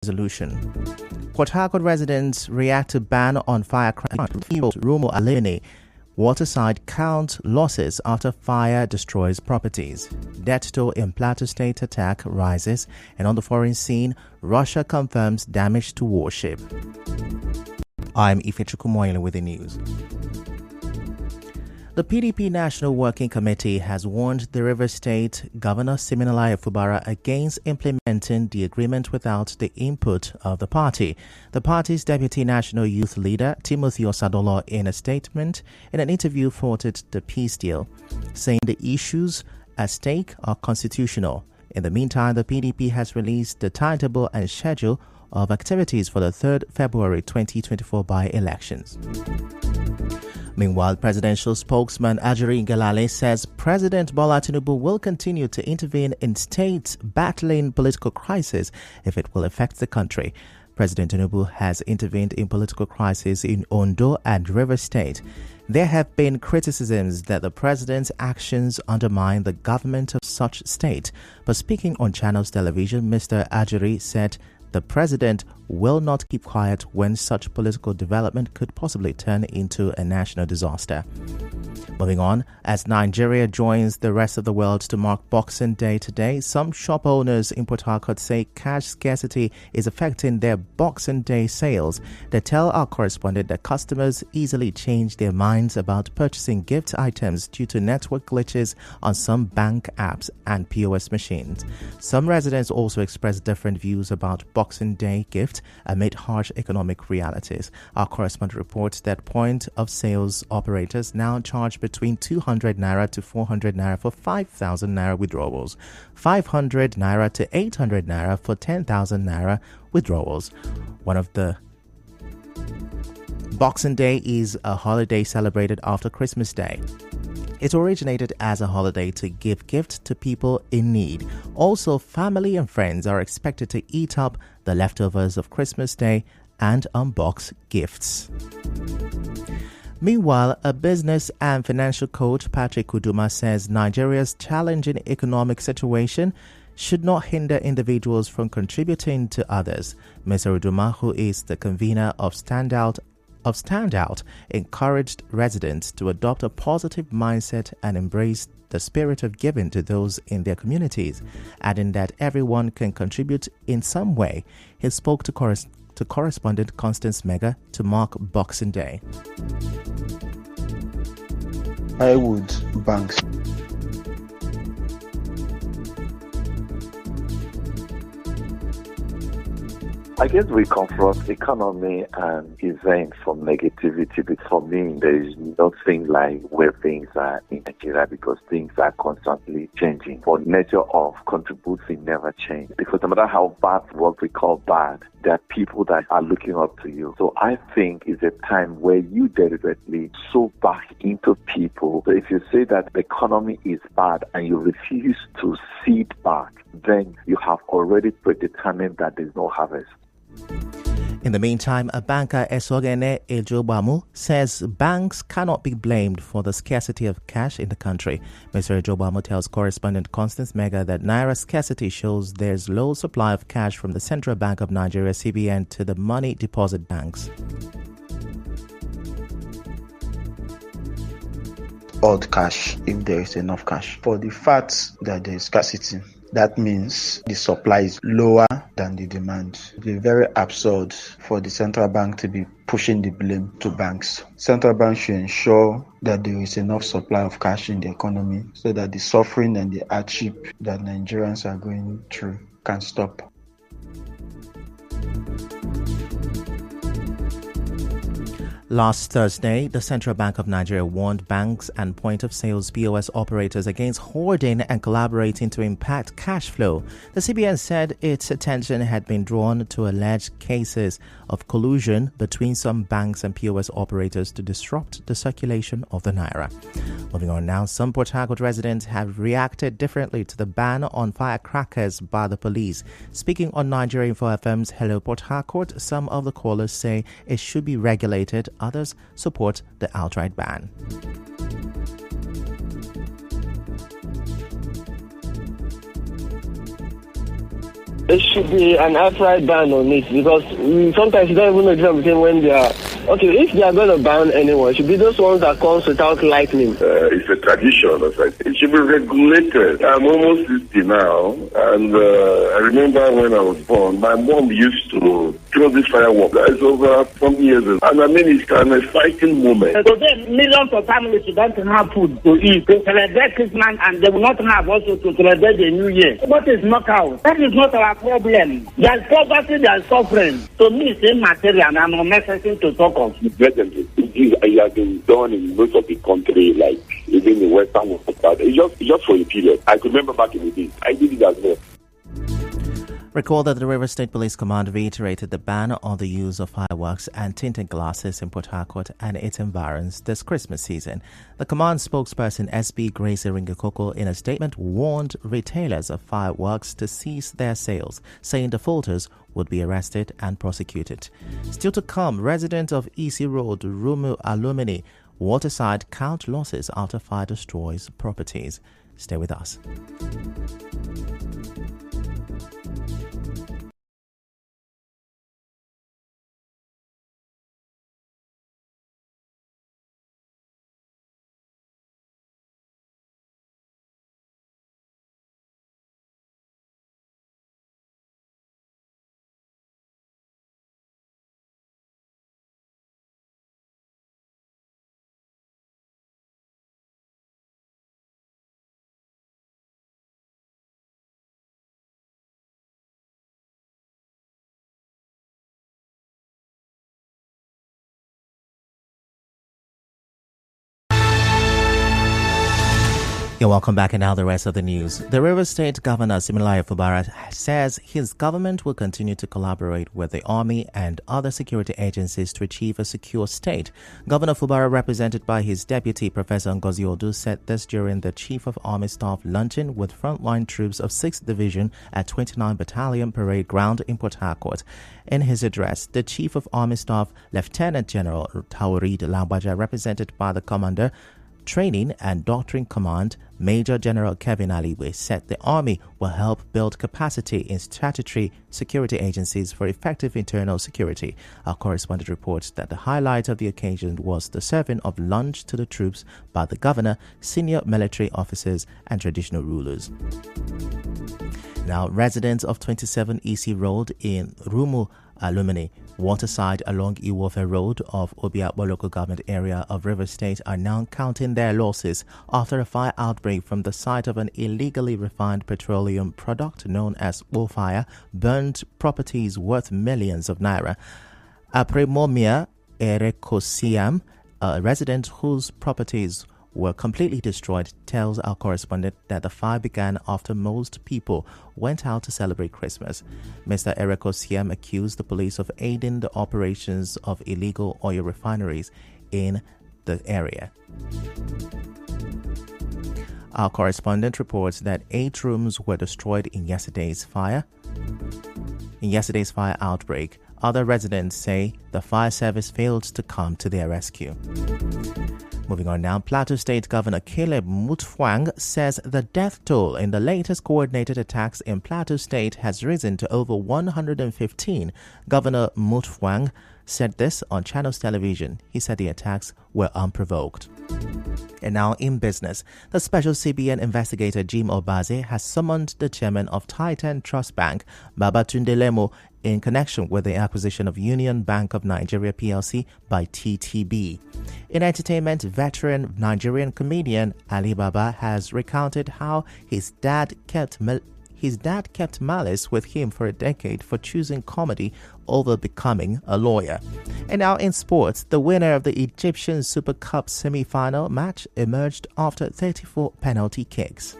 resolution. Port Harcourt residents react to ban on firecrackers. Rumo Alini. Waterside count losses after fire destroys properties. Death toll in Plateau State attack rises. And on the foreign scene, Russia confirms damage to warship. I'm Ifechukumoyele with the news. The PDP National Working Committee has warned the Rivers State Governor Siminalayi Fubara against implementing the agreement without the input of the party. The party's Deputy National Youth Leader, Timothy Osadolo, in a statement in an interview faulted the peace deal, saying the issues at stake are constitutional. In the meantime, the PDP has released the timetable and schedule of activities for the 3rd February 2024 by-elections. Meanwhile, presidential spokesman Ajuri Ngelale says President Bola Tinubu will continue to intervene in states battling political crisis if it will affect the country. President Tinubu has intervened in political crisis in Ondo and Rivers State. There have been criticisms that the president's actions undermine the government of such state. But speaking on Channels Television, Mr. Ajuri said the president will not keep quiet when such political development could possibly turn into a national disaster. Moving on, as Nigeria joins the rest of the world to mark Boxing Day today, some shop owners in Port Harcourt say cash scarcity is affecting their Boxing Day sales. They tell our correspondent that customers easily change their minds about purchasing gift items due to network glitches on some bank apps and POS machines. Some residents also express different views about Boxing Day gifts amid harsh economic realities. Our correspondent reports that point-of-sales operators now charge between 200 naira to 400 naira for 5,000 naira withdrawals, 500 naira to 800 naira for 10,000 naira withdrawals. One of the Boxing Day is a holiday celebrated after Christmas Day. It originated as a holiday to give gifts to people in need. Also, family and friends are expected to eat up the leftovers of Christmas Day and unbox gifts. Meanwhile, a business and financial coach, Patrick Uduma, says Nigeria's challenging economic situation should not hinder individuals from contributing to others. Mr. Uduma, who is the convener of Standout, encouraged residents to adopt a positive mindset and embrace the spirit of giving to those in their communities, adding that everyone can contribute in some way. He spoke to correspondent Constance Mega to mark Boxing Day. I would banks. I guess we confront economy and events from negativity, but for me, there is nothing like where things are in Nigeria because things are constantly changing. For nature of contributing never change because no matter how bad what we call bad, there are people that are looking up to you. So I think it's a time where you deliberately sow back into people. So if you say that the economy is bad and you refuse to seed back, then you have already predetermined that there's no harvest. In the meantime, a banker, Esogene Ejobamu, says banks cannot be blamed for the scarcity of cash in the country. Mr. Ejobamu tells correspondent Constance Mega that Naira scarcity shows there's low supply of cash from the Central Bank of Nigeria, CBN, to the money deposit banks. Odd cash, if there is enough cash. For the fact that there is scarcity, that means the supply is lower than the demand. It is very absurd for the central bank to be pushing the blame to banks. Central bank should ensure that there is enough supply of cash in the economy so that the suffering and the hardship that Nigerians are going through can stop. Last Thursday, the Central Bank of Nigeria warned banks and point-of-sales POS operators against hoarding and collaborating to impact cash flow. The CBN said its attention had been drawn to alleged cases of collusion between some banks and POS operators to disrupt the circulation of the Naira. Moving on now, some Port Harcourt residents have reacted differently to the ban on firecrackers by the police. Speaking on Nigeria Info FM's Hello Port Harcourt, some of the callers say it should be regulated. Others support the outright ban. There should be an outright ban on it because sometimes you don't even know the difference between when they are. Okay, if they are going to ban anyone, it should be those ones that comes without lightning. It's a tradition. It should be regulated. I'm almost 60 now, and I remember when I was born, my mom used to throw this firework. That's over some years ago. And I mean, it's an exciting moment. Today, millions of families don't have food to eat. They celebrate Christmas and they will not have also to celebrate the New Year. What is knockout? That is not our problem. There's poverty, there's suffering. To me, it's immaterial and unnecessary to talk of. It has been done in most of the country, like even the Western world. It's just for a period. I could remember back in the day, I did it as well. Recall that the Rivers State Police Command reiterated the ban on the use of fireworks and tinted glasses in Port Harcourt and its environs this Christmas season. The command spokesperson SB Grace Iringikoko in a statement warned retailers of fireworks to cease their sales, saying defaulters would be arrested and prosecuted. Still to come, residents of EC Road, Rumu Alumini, Waterside count losses after fire destroys properties. Stay with us. You're welcome back, and now the rest of the news. The Rivers State Governor Siminalayi Fubara says his government will continue to collaborate with the Army and other security agencies to achieve a secure state. Governor Fubara, represented by his deputy, Professor Ngozi Odu, said this during the Chief of Army Staff luncheon with frontline troops of 6th Division at 29 Battalion Parade Ground in Port Harcourt. In his address, the Chief of Army Staff, Lieutenant General Taoreed Lambaja, represented by the Commander, Training and Doctrine Command, Major General Kevin Aliwe, said the Army will help build capacity in statutory security agencies for effective internal security. Our correspondent reports that the highlight of the occasion was the serving of lunch to the troops by the governor, senior military officers, and traditional rulers. Now, residents of 27 EC Road in Rumu Alumini, Waterside along Iwofe Road of Obiakpo local government area of Rivers State are now counting their losses after a fire outbreak from the site of an illegally refined petroleum product known as fire burned properties worth millions of naira. Apremomia Erekosiam, a resident whose properties were completely destroyed, tells our correspondent that the fire began after most people went out to celebrate Christmas. Mr. Erekosiam accused the police of aiding the operations of illegal oil refineries in the area. Our correspondent reports that 8 rooms were destroyed in yesterday's fire outbreak. Other residents say the fire service failed to come to their rescue. Moving on now, Plateau State Governor Caleb Mutfwang says the death toll in the latest coordinated attacks in Plateau State has risen to over 115. Governor Mutfwang said this on Channels Television. He said the attacks were unprovoked. And now in business, the special CBN investigator Jim Obaze has summoned the chairman of Titan Trust Bank, Babatunde Lemo, in connection with the acquisition of Union Bank of Nigeria PLC by TTB. In entertainment, veteran Nigerian comedian Ali Baba has recounted how his dad kept malice with him for a decade for choosing comedy over becoming a lawyer. And now in sports, the winner of the Egyptian Super Cup semi-final match emerged after 34 penalty kicks.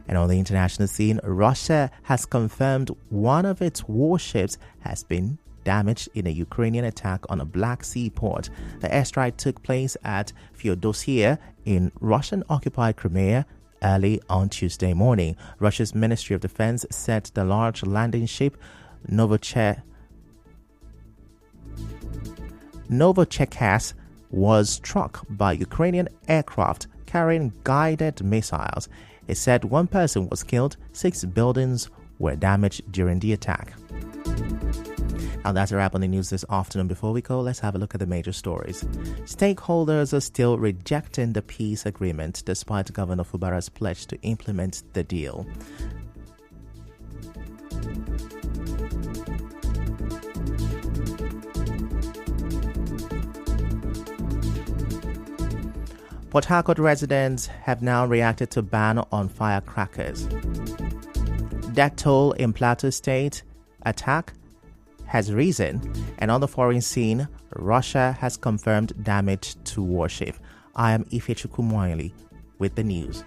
And on the international scene, Russia has confirmed one of its warships has been damaged in a Ukrainian attack on a Black Sea port. The airstrike took place at Feodosia in Russian-occupied Crimea early on Tuesday morning. Russia's Ministry of Defense said the large landing ship Novocherkassk was struck by Ukrainian aircraft carrying guided missiles. It said one person was killed, 6 buildings were damaged during the attack. And that's a wrap on the news this afternoon. Before we go, let's have a look at the major stories. Stakeholders are still rejecting the peace agreement despite Governor Fubara's pledge to implement the deal. Port Harcourt residents have now reacted to ban on firecrackers. Death toll in Plateau State attack has risen, and on the foreign scene, Russia has confirmed damage to warship. I am Ifechuku Moili with the news.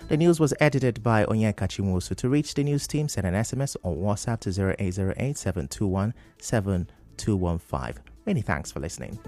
The news was edited by Onyeka Chimusu. To reach the news team, send an SMS or WhatsApp to 0808 721 7215. Many thanks for listening.